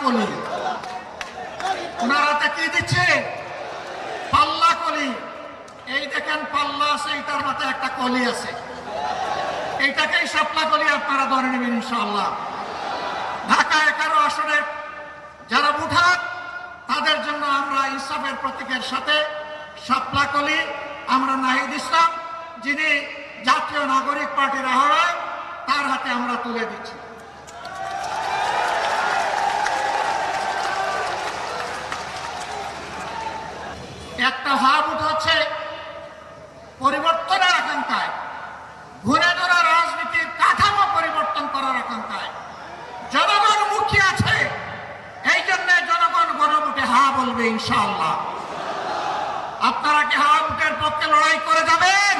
কলি। ওনারা কি দিচ্ছে? পাল্লা কলি। এই দেখেন পাল্লা আছে, এইটার মাথায় একটা কলি আছে, এইটাকেই শাপলা কলি আপনারা ধরে নেবেন ইনশাআল্লাহ। ঢাকা 11 আসনের যারা ভোটার তাদের জন্য আমরা ইনসাফের প্রতীকের সাথে শাপলা কলি আমরা নাহিদ ইসলাম, যিনি জাতীয় নাগরিক পার্টির আহ্বায়ক, তার হাতে আমরা তুলে দিচ্ছি। একটা হাত উঠাচ্ছে পরিবর্তনের আকাঙ্ক্ষায়, ঘুরে ধরা রাজনীতির কাঠামো পরিবর্তন করার আকাঙ্ক্ষায়। জনগণ মুখী আছে, এই জন্য জনগণ গণভোটে হা বলবে ইনশাআল্লাহ। আপনারা কি হা ভোটের পক্ষে লড়াই করে যাবেন?